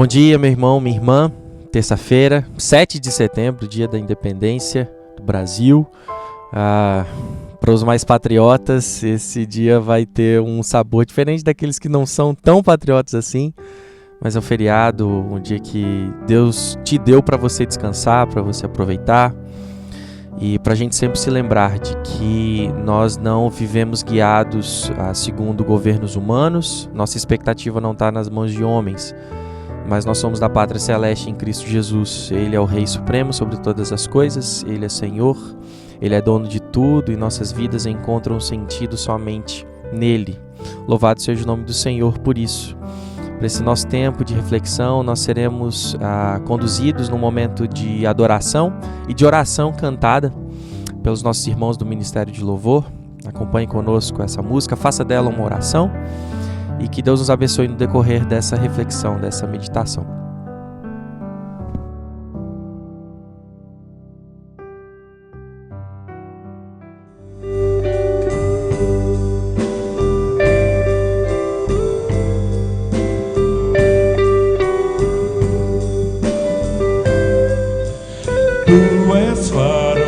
Bom dia, meu irmão, minha irmã. Terça-feira, 7 de setembro, dia da independência do Brasil. Para os mais patriotas, esse dia vai ter um sabor diferente daqueles que não são tão patriotas assim. Mas é um feriado, um dia que Deus te deu para você descansar, para você aproveitar. E para a gente sempre se lembrar de que nós não vivemos guiados segundo governos humanos. Nossa expectativa não está nas mãos de homens, mas nós somos da pátria celeste em Cristo Jesus. Ele é o Rei Supremo sobre todas as coisas, Ele é Senhor, Ele é dono de tudo e nossas vidas encontram sentido somente nele. Louvado seja o nome do Senhor por isso. Para esse nosso tempo de reflexão, nós seremos conduzidos num momento de adoração e de oração cantada pelos nossos irmãos do Ministério de Louvor. Acompanhe conosco essa música, faça dela uma oração e que Deus nos abençoe no decorrer dessa reflexão, dessa meditação. Tu és farol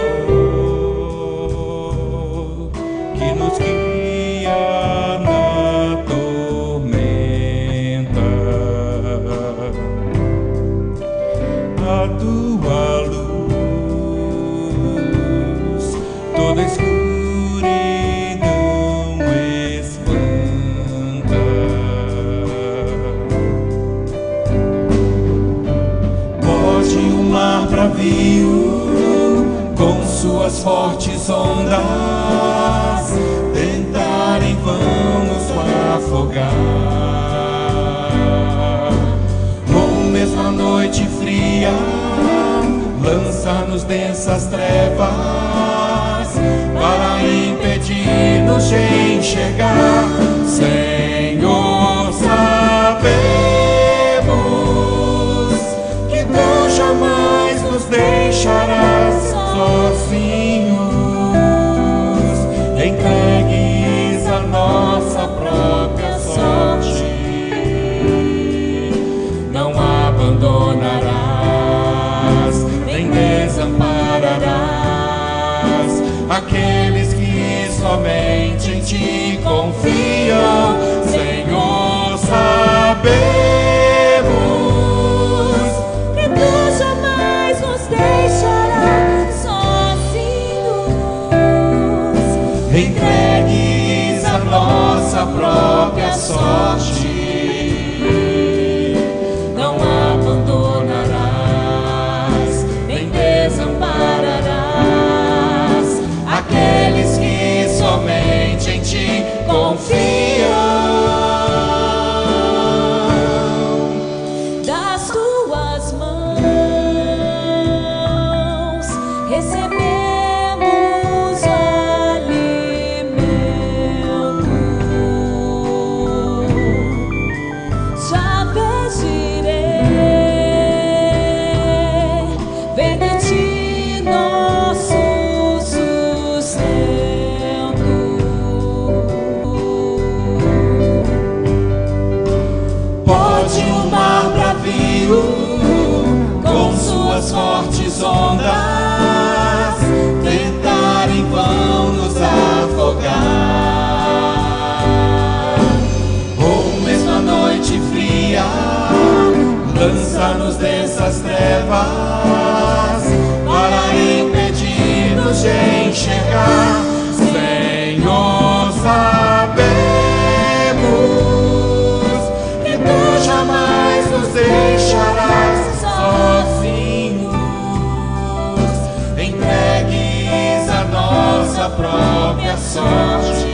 que nos guia na tormenta. A tua luz toda escuridão espanta. Pode o mar bravio com suas fortes ondas tentar em vão nos afogar, ou mesmo a noite fria lançar-nos densas trevas para impedir-nos de enxergar. Senhor, sabemos que tu jamais nos deixarás sozinhos, entregues a nossa própria sorte. Não abandonarás, nem desampararás aqueles que somente em ti confiam. Senhor, sabemos que tu jamais nos deixarás sozinhos, entregues a nossa própria sorte. Não abandonarás, nem desampararás aqueles que somente em ti confiam. Das tuas mãos recebemos alimento. Já pedirei, vem de ti nosso sustento. Pode o mar bravio com suas fortes ondas tentar em vão nos afogar, ou mesmo a noite fria lançar-nos dessas trevas para impedir-nos de enxergar. Senhor, sabemos que tu jamais nos deixarás sozinhos, entregues a nossa própria sorte.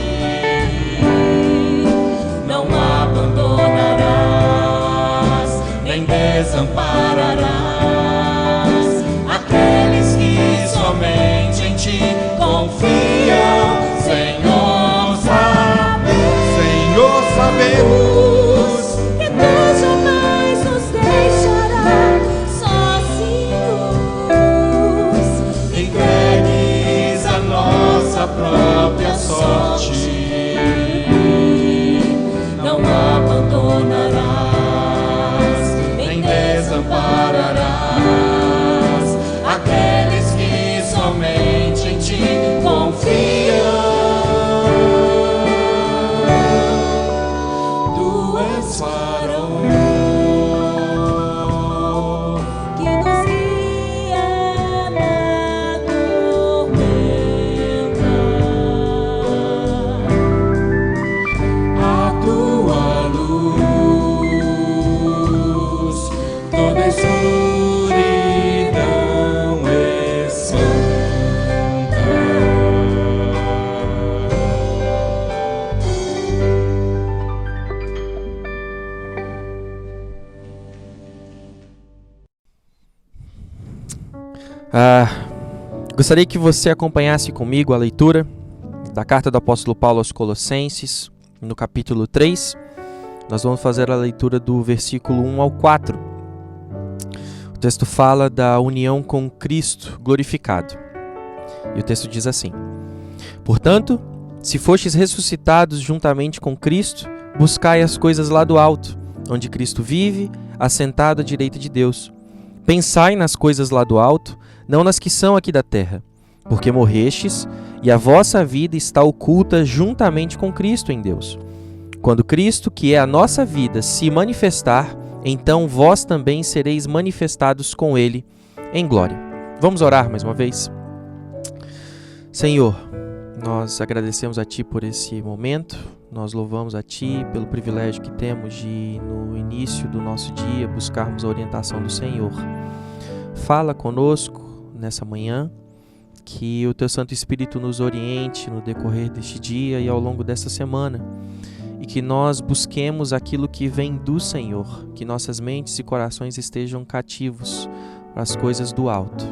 Não abandonarás, nem desampararás aqueles que somente em ti confiam. Senhor, sabemos Que tu jamais nos deixarás sozinhos, entregues a nossa própria sorte. Não abandonarás, nem Gostaria que você acompanhasse comigo a leitura da carta do apóstolo Paulo aos Colossenses, no capítulo 3. Nós vamos fazer a leitura do versículo 1 ao 4. O texto fala da união com Cristo glorificado. E o texto diz assim: Portanto, se fostes ressuscitados juntamente com Cristo, buscai as coisas lá do alto, onde Cristo vive, assentado à direita de Deus. Pensai nas coisas lá do alto, não nas que são aqui da terra, porque morrestes, e a vossa vida está oculta juntamente com Cristo em Deus. Quando Cristo, que é a nossa vida, se manifestar, então vós também sereis manifestados com Ele em glória. Vamos orar mais uma vez? Senhor, nós agradecemos a Ti por esse momento, nós louvamos a Ti pelo privilégio que temos de, no início do nosso dia, buscarmos a orientação do Senhor. Fala conosco nessa manhã, que o Teu Santo Espírito nos oriente no decorrer deste dia e ao longo desta semana, e que nós busquemos aquilo que vem do Senhor, que nossas mentes e corações estejam cativos para as coisas do alto.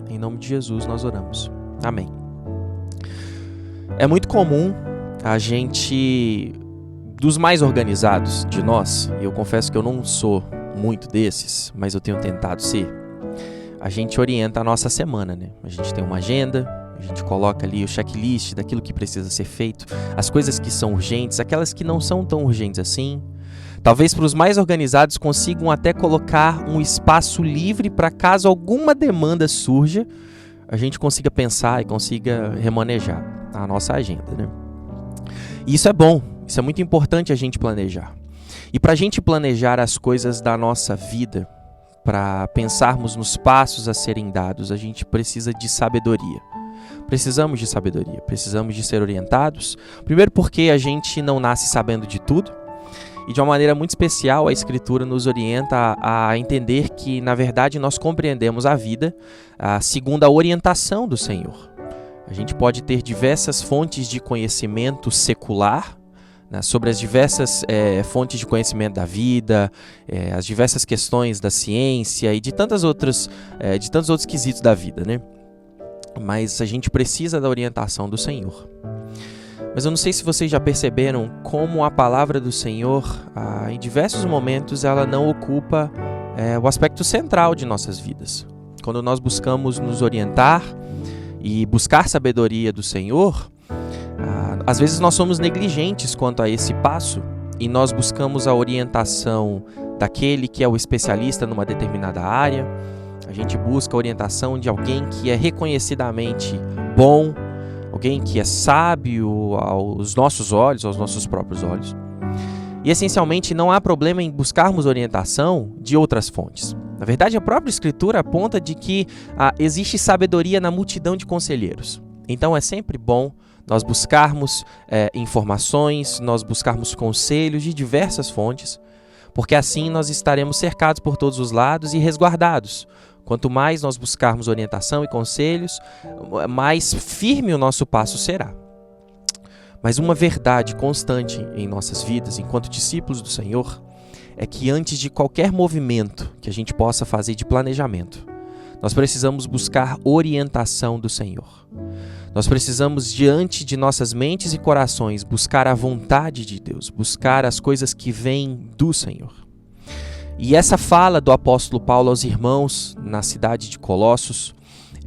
Em nome de Jesus nós oramos. Amém. É muito comum a gente, dos mais organizados de nós, e eu confesso que eu não sou muito desses, mas eu tenho tentado ser, a gente orienta a nossa semana, né? A gente tem uma agenda, a gente coloca ali o checklist daquilo que precisa ser feito, as coisas que são urgentes, aquelas que não são tão urgentes assim. Talvez para os mais organizados consigam até colocar um espaço livre para caso alguma demanda surja, a gente consiga pensar e consiga remanejar a nossa agenda, né? E isso é bom, isso é muito importante a gente planejar. E para a gente planejar as coisas da nossa vida, para pensarmos nos passos a serem dados, a gente precisa de sabedoria. Precisamos de sabedoria, precisamos de ser orientados. Primeiro porque a gente não nasce sabendo de tudo. E de uma maneira muito especial, a Escritura nos orienta a entender que, na verdade, nós compreendemos a vida segundo a orientação do Senhor. A gente pode ter diversas fontes de conhecimento secular, né, sobre as diversas fontes de conhecimento da vida, as diversas questões da ciência e de tantos outros quesitos da vida, né? Mas a gente precisa da orientação do Senhor. Mas eu não sei se vocês já perceberam como a palavra do Senhor, em diversos momentos, ela não ocupa o aspecto central de nossas vidas. Quando nós buscamos nos orientar e buscar sabedoria do Senhor, às vezes nós somos negligentes quanto a esse passo e nós buscamos a orientação daquele que é o especialista numa determinada área. A gente busca a orientação de alguém que é reconhecidamente bom, alguém que é sábio aos nossos olhos, aos nossos próprios olhos. E essencialmente não há problema em buscarmos orientação de outras fontes. Na verdade, a própria Escritura aponta de que existe sabedoria na multidão de conselheiros. Então é sempre bom nós buscarmos informações, nós buscarmos conselhos de diversas fontes, porque assim nós estaremos cercados por todos os lados e resguardados. Quanto mais nós buscarmos orientação e conselhos, mais firme o nosso passo será. Mas uma verdade constante em nossas vidas, enquanto discípulos do Senhor, é que antes de qualquer movimento que a gente possa fazer de planejamento, nós precisamos buscar orientação do Senhor. Nós precisamos, diante de nossas mentes e corações, buscar a vontade de Deus, buscar as coisas que vêm do Senhor. E essa fala do apóstolo Paulo aos irmãos na cidade de Colossos,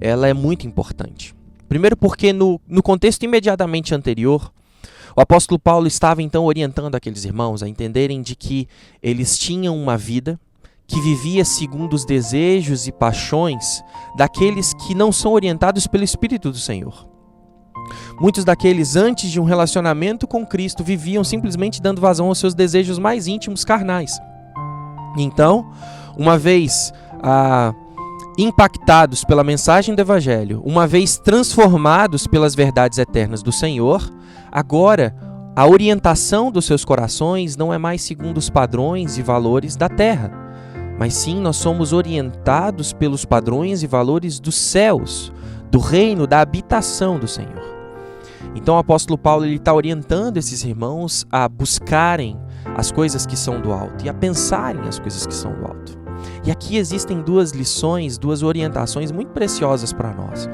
ela é muito importante. Primeiro porque no contexto imediatamente anterior, o apóstolo Paulo estava então orientando aqueles irmãos a entenderem de que eles tinham uma vida que vivia segundo os desejos e paixões daqueles que não são orientados pelo Espírito do Senhor. Muitos daqueles, antes de um relacionamento com Cristo, viviam simplesmente dando vazão aos seus desejos mais íntimos carnais. Então, uma vez impactados pela mensagem do Evangelho, uma vez transformados pelas verdades eternas do Senhor, agora a orientação dos seus corações não é mais segundo os padrões e valores da terra, mas sim nós somos orientados pelos padrões e valores dos céus, do reino, da habitação do Senhor. Então o apóstolo Paulo está orientando esses irmãos a buscarem as coisas que são do alto e a pensarem as coisas que são do alto. E aqui existem duas lições, duas orientações muito preciosas para nós.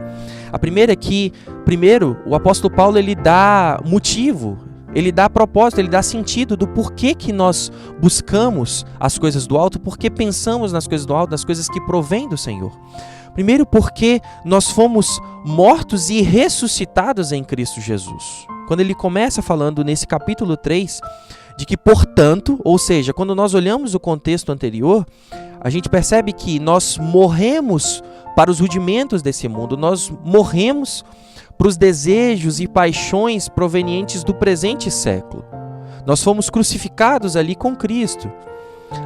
A primeira é que, primeiro, o apóstolo Paulo ele dá motivo, ele dá propósito, ele dá sentido do porquê que nós buscamos as coisas do alto, porquê pensamos nas coisas do alto, nas coisas que provêm do Senhor. Primeiro, porque nós fomos mortos e ressuscitados em Cristo Jesus. Quando ele começa falando nesse capítulo 3, de que, portanto, ou seja, quando nós olhamos o contexto anterior, a gente percebe que nós morremos para os rudimentos desse mundo, nós morremos para os desejos e paixões provenientes do presente século. Nós fomos crucificados ali com Cristo.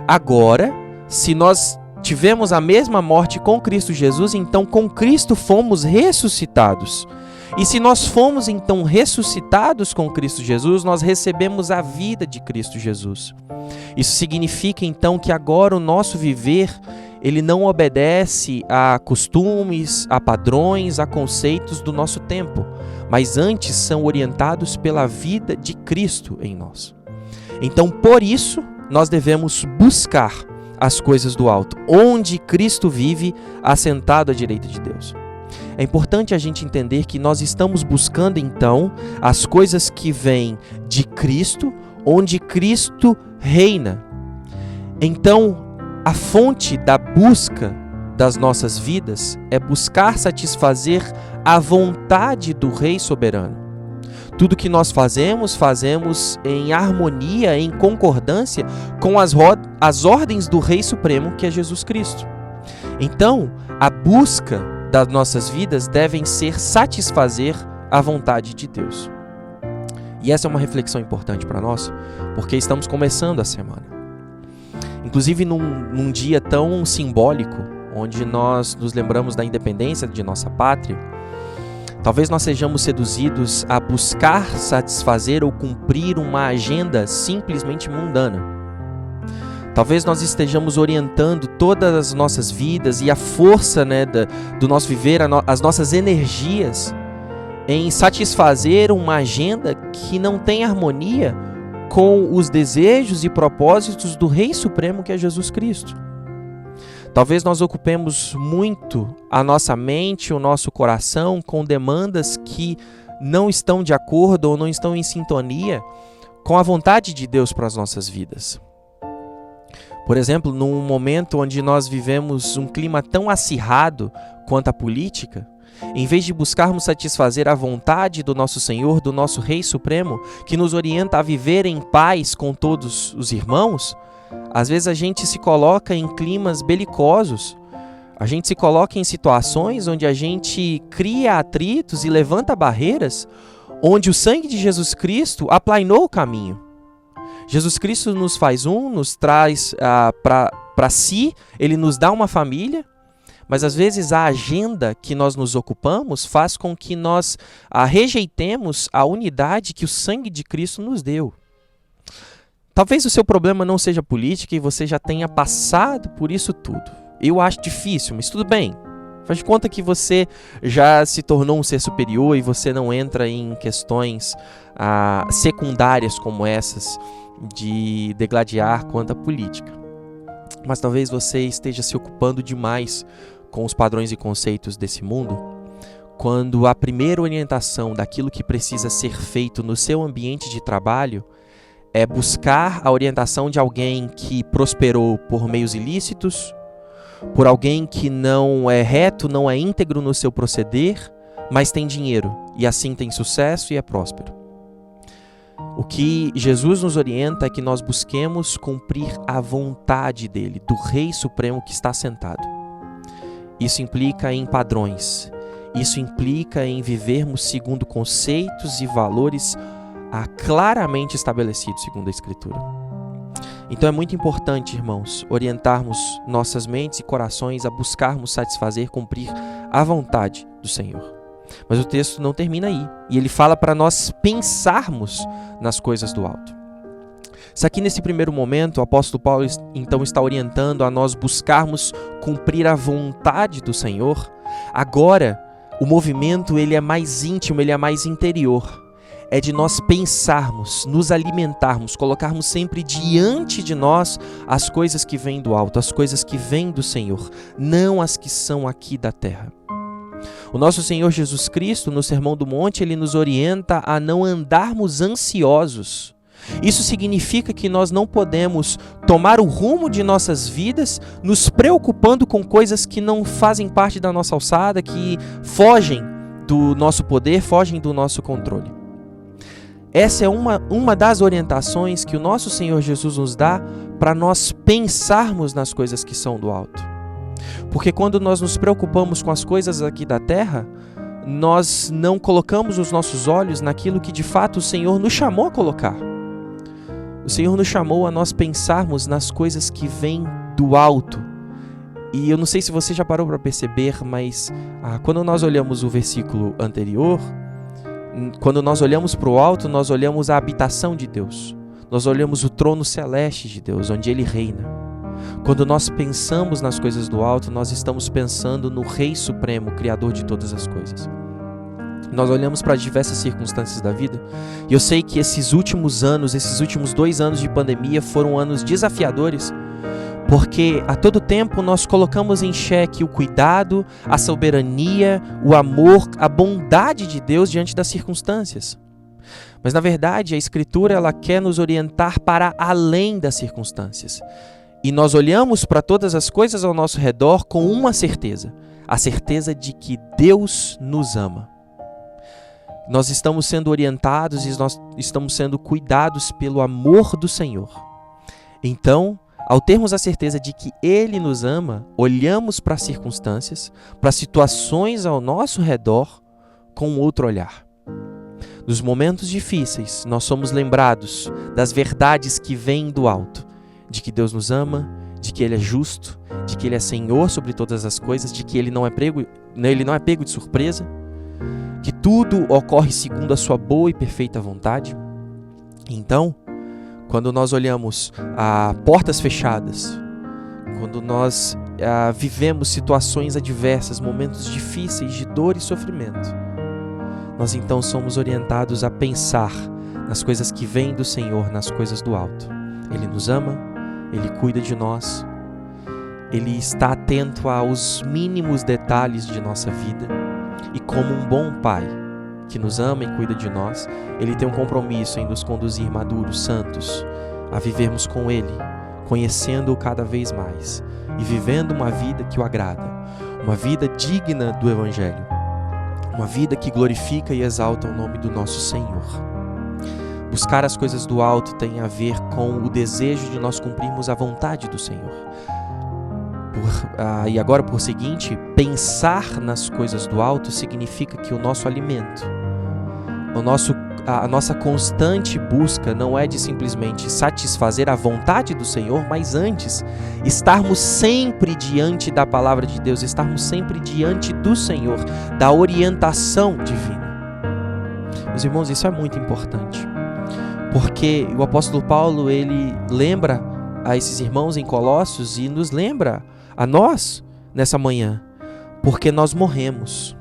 Agora, se nós tivemos a mesma morte com Cristo Jesus, então com Cristo fomos ressuscitados. E se nós fomos então ressuscitados com Cristo Jesus, nós recebemos a vida de Cristo Jesus. Isso significa então que agora o nosso viver, ele não obedece a costumes, a padrões, a conceitos do nosso tempo, mas antes são orientados pela vida de Cristo em nós. Então, por isso, nós devemos buscar as coisas do alto, onde Cristo vive assentado à direita de Deus. É importante a gente entender que nós estamos buscando então as coisas que vêm de Cristo, onde Cristo reina. Então, a fonte da busca das nossas vidas é buscar satisfazer a vontade do Rei soberano. Tudo que nós fazemos em harmonia, em concordância com as ordens do Rei Supremo, que é Jesus Cristo. Então, a busca das nossas vidas devem ser satisfazer a vontade de Deus. E essa é uma reflexão importante para nós, porque estamos começando a semana. Inclusive num dia tão simbólico, onde nós nos lembramos da independência de nossa pátria, talvez nós sejamos seduzidos a buscar satisfazer ou cumprir uma agenda simplesmente mundana. Talvez nós estejamos orientando todas as nossas vidas e a força do nosso viver, as nossas energias, em satisfazer uma agenda que não tem harmonia com os desejos e propósitos do Rei Supremo, que é Jesus Cristo. Talvez nós ocupemos muito a nossa mente, o nosso coração com demandas que não estão de acordo ou não estão em sintonia com a vontade de Deus para as nossas vidas. Por exemplo, num momento onde nós vivemos um clima tão acirrado quanto a política, em vez de buscarmos satisfazer a vontade do nosso Senhor, do nosso Rei Supremo, que nos orienta a viver em paz com todos os irmãos, às vezes a gente se coloca em climas belicosos, a gente se coloca em situações onde a gente cria atritos e levanta barreiras, onde o sangue de Jesus Cristo aplainou o caminho. Jesus Cristo nos faz nos traz para si, Ele nos dá uma família, mas às vezes a agenda que nós nos ocupamos faz com que nós rejeitemos a unidade que o sangue de Cristo nos deu. Talvez o seu problema não seja política e você já tenha passado por isso tudo. Eu acho difícil, mas tudo bem. Faz de conta que você já se tornou um ser superior e você não entra em questões secundárias como essas de degladiar quanto à política. Mas talvez você esteja se ocupando demais com os padrões e conceitos desse mundo, quando a primeira orientação daquilo que precisa ser feito no seu ambiente de trabalho é buscar a orientação de alguém que prosperou por meios ilícitos, por alguém que não é reto, não é íntegro no seu proceder, mas tem dinheiro e assim tem sucesso e é próspero. O que Jesus nos orienta é que nós busquemos cumprir a vontade dele, do Rei Supremo que está sentado. Isso implica em padrões, isso implica em vivermos segundo conceitos e valores claramente estabelecidos segundo a Escritura. Então é muito importante, irmãos, orientarmos nossas mentes e corações a buscarmos satisfazer, cumprir a vontade do Senhor. Mas o texto não termina aí, e ele fala para nós pensarmos nas coisas do alto. Se aqui nesse primeiro momento o apóstolo Paulo então está orientando a nós buscarmos cumprir a vontade do Senhor, agora o movimento ele é mais íntimo, ele é mais interior. é de nós pensarmos, nos alimentarmos, colocarmos sempre diante de nós as coisas que vêm do alto, as coisas que vêm do Senhor, não as que são aqui da terra. O nosso Senhor Jesus Cristo, no Sermão do Monte, ele nos orienta a não andarmos ansiosos. Isso significa que nós não podemos tomar o rumo de nossas vidas nos preocupando com coisas que não fazem parte da nossa alçada, que fogem do nosso poder, fogem do nosso controle. Essa é uma das orientações que o nosso Senhor Jesus nos dá para nós pensarmos nas coisas que são do alto. Porque quando nós nos preocupamos com as coisas aqui da terra, nós não colocamos os nossos olhos naquilo que de fato o Senhor nos chamou a colocar. O Senhor nos chamou a nós pensarmos nas coisas que vêm do alto. E eu não sei se você já parou para perceber, mas quando nós olhamos o versículo anterior, quando nós olhamos para o alto, nós olhamos a habitação de Deus. Nós olhamos o trono celeste de Deus, onde Ele reina. Quando nós pensamos nas coisas do alto, nós estamos pensando no Rei Supremo, Criador de todas as coisas. Nós olhamos para diversas circunstâncias da vida, e eu sei que esses últimos 2 anos de pandemia foram anos desafiadores, porque a todo tempo nós colocamos em xeque o cuidado, a soberania, o amor, a bondade de Deus diante das circunstâncias. Mas na verdade a Escritura ela quer nos orientar para além das circunstâncias. E nós olhamos para todas as coisas ao nosso redor com uma certeza, a certeza de que Deus nos ama. Nós estamos sendo orientados e nós estamos sendo cuidados pelo amor do Senhor. Então, ao termos a certeza de que Ele nos ama, olhamos para as circunstâncias, para as situações ao nosso redor com outro olhar. Nos momentos difíceis, nós somos lembrados das verdades que vêm do alto, de que Deus nos ama, de que Ele é justo, de que Ele é Senhor sobre todas as coisas, de que Ele não é pego de surpresa, que tudo ocorre segundo a sua boa e perfeita vontade. Então, quando nós olhamos a portas fechadas, quando nós vivemos situações adversas, momentos difíceis de dor e sofrimento, nós então somos orientados a pensar nas coisas que vêm do Senhor, nas coisas do alto. Ele nos ama, Ele cuida de nós, Ele está atento aos mínimos detalhes de nossa vida. E como um bom pai que nos ama e cuida de nós, Ele tem um compromisso em nos conduzir maduros, santos, a vivermos com Ele, conhecendo-o cada vez mais e vivendo uma vida que o agrada, uma vida digna do Evangelho, uma vida que glorifica e exalta o nome do nosso Senhor. Buscar as coisas do alto tem a ver com o desejo de nós cumprirmos a vontade do Senhor. E agora, por seguinte, pensar nas coisas do alto significa que o nosso alimento, a nossa constante busca não é de simplesmente satisfazer a vontade do Senhor, mas antes, estarmos sempre diante da palavra de Deus, estarmos sempre diante do Senhor, da orientação divina. Meus irmãos, isso é muito importante, porque o apóstolo Paulo, ele lembra a esses irmãos em Colossos e nos lembra a nós nessa manhã, porque nós morremos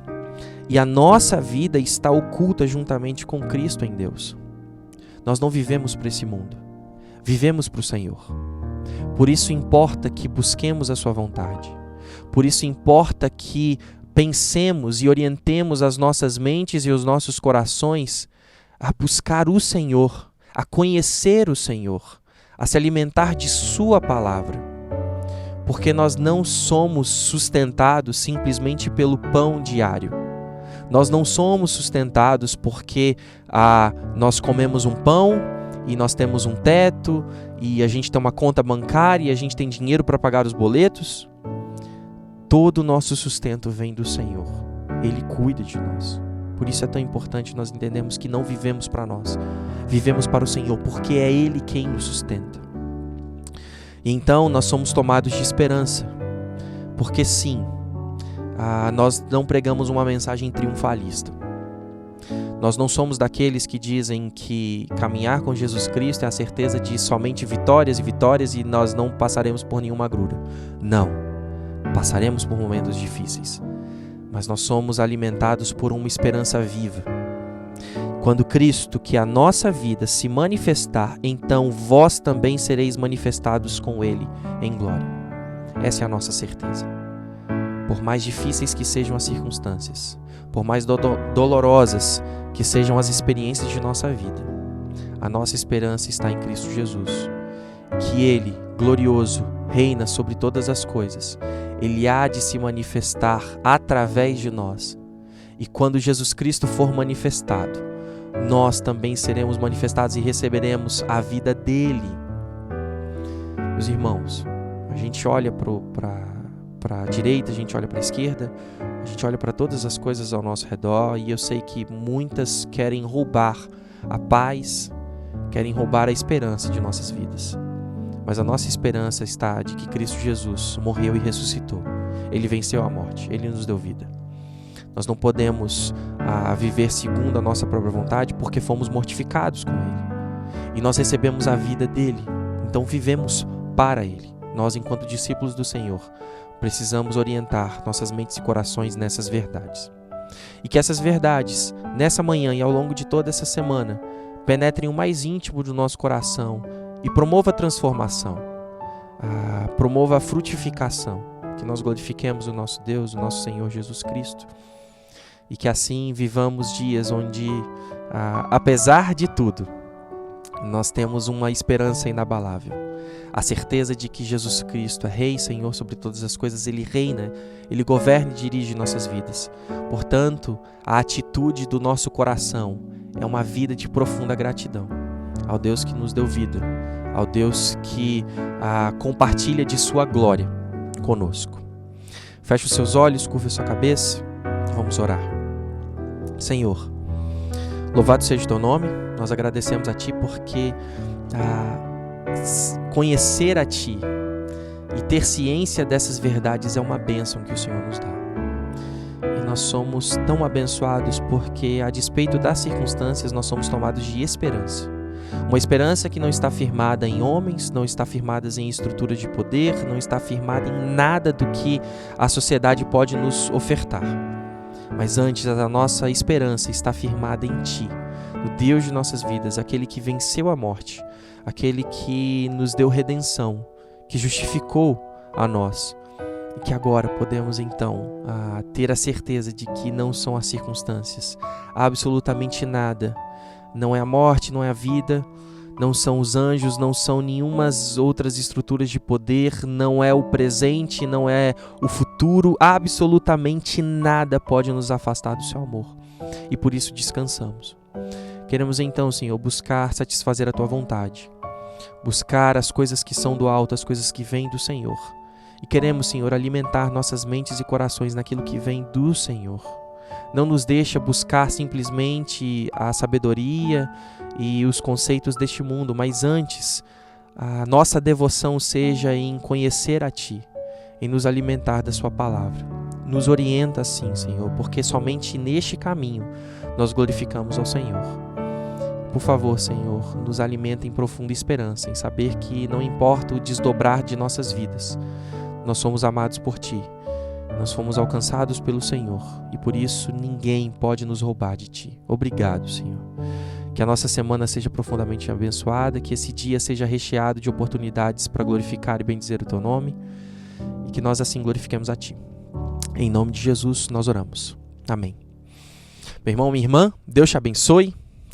e a nossa vida está oculta juntamente com Cristo em Deus. Nós não vivemos para esse mundo, vivemos para o Senhor. Por isso importa que busquemos a sua vontade, por isso importa que pensemos e orientemos as nossas mentes e os nossos corações a buscar o Senhor, a conhecer o Senhor, a se alimentar de sua palavra. Porque nós não somos sustentados simplesmente pelo pão diário. Nós não somos sustentados porque nós comemos um pão e nós temos um teto e a gente tem uma conta bancária e a gente tem dinheiro para pagar os boletos. Todo o nosso sustento vem do Senhor. Ele cuida de nós. Por isso é tão importante nós entendermos que não vivemos para nós. Vivemos para o Senhor, porque é Ele quem nos sustenta. E então nós somos tomados de esperança, porque sim, nós não pregamos uma mensagem triunfalista. Nós não somos daqueles que dizem que caminhar com Jesus Cristo é a certeza de somente vitórias e vitórias e nós não passaremos por nenhuma agrura. Não, passaremos por momentos difíceis, mas nós somos alimentados por uma esperança viva, Quando Cristo, que é a nossa vida, se manifestar, então vós também sereis manifestados com Ele em glória. Essa é a nossa certeza. Por mais difíceis que sejam as circunstâncias, por mais dolorosas que sejam as experiências de nossa vida, a nossa esperança está em Cristo Jesus, que Ele, glorioso, reina sobre todas as coisas. Ele há de se manifestar através de nós. E quando Jesus Cristo for manifestado, nós também seremos manifestados e receberemos a vida dele. Meus irmãos, a gente olha para a direita, a gente olha para a esquerda, a gente olha para todas as coisas ao nosso redor, e eu sei que muitas querem roubar a paz, querem roubar a esperança de nossas vidas. Mas a nossa esperança está de que Cristo Jesus morreu e ressuscitou. Ele venceu a morte, Ele nos deu vida. Nós não podemos viver segundo a nossa própria vontade porque fomos mortificados com Ele. E nós recebemos a vida dEle, então vivemos para Ele. Nós, enquanto discípulos do Senhor, precisamos orientar nossas mentes e corações nessas verdades. E que essas verdades, nessa manhã e ao longo de toda essa semana, penetrem o mais íntimo do nosso coração e promova a transformação, promova a frutificação, que nós glorifiquemos o nosso Deus, o nosso Senhor Jesus Cristo, e que assim vivamos dias onde, apesar de tudo, nós temos uma esperança inabalável, a certeza de que Jesus Cristo é Rei e Senhor sobre todas as coisas. Ele reina, Ele governa e dirige nossas vidas. Portanto, a atitude do nosso coração é uma vida de profunda gratidão ao Deus que nos deu vida, ao Deus que compartilha de sua glória conosco. Feche os seus olhos, curva a sua cabeça, vamos orar. Senhor, louvado seja o teu nome, nós agradecemos a Ti porque conhecer a Ti e ter ciência dessas verdades é uma bênção que o Senhor nos dá. E nós somos tão abençoados porque, a despeito das circunstâncias, nós somos tomados de esperança. Uma esperança que não está firmada em homens, não está firmada em estruturas de poder, não está firmada em nada do que a sociedade pode nos ofertar. Mas antes, a nossa esperança está firmada em Ti, no Deus de nossas vidas, aquele que venceu a morte, aquele que nos deu redenção, que justificou a nós, e que agora podemos então ter a certeza de que não são as circunstâncias, absolutamente nada. Não é a morte, não é a vida, não são os anjos, não são nenhumas outras estruturas de poder, não é o presente, não é o futuro, absolutamente nada pode nos afastar do Seu amor. E por isso descansamos. Queremos então, Senhor, buscar satisfazer a Tua vontade, buscar as coisas que são do alto, as coisas que vêm do Senhor. E queremos, Senhor, alimentar nossas mentes e corações naquilo que vem do Senhor. Não nos deixa buscar simplesmente a sabedoria e os conceitos deste mundo, mas antes a nossa devoção seja em conhecer a Ti, em nos alimentar da Sua palavra. Nos orienta assim, Senhor, porque somente neste caminho nós glorificamos ao Senhor. Por favor, Senhor, nos alimenta em profunda esperança, em saber que não importa o desdobrar de nossas vidas, nós somos amados por Ti. Nós fomos alcançados pelo Senhor e por isso ninguém pode nos roubar de Ti. Obrigado, Senhor. Que a nossa semana seja profundamente abençoada, que esse dia seja recheado de oportunidades para glorificar e bendizer o Teu nome e que nós assim glorifiquemos a Ti. Em nome de Jesus nós oramos. Amém. Meu irmão, minha irmã, Deus te abençoe.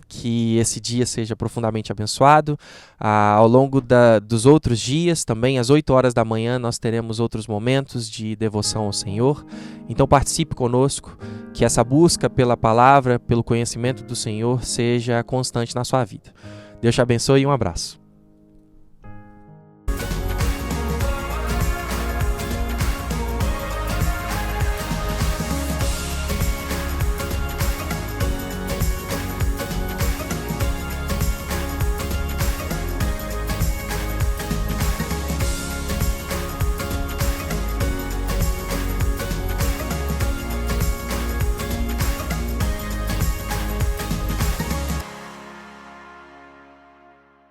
Que esse dia seja profundamente abençoado. Ao longo dos outros dias, também às 8 horas da manhã, nós teremos outros momentos de devoção ao Senhor. Então participe conosco, que essa busca pela palavra, pelo conhecimento do Senhor, seja constante na sua vida. Deus te abençoe e um abraço.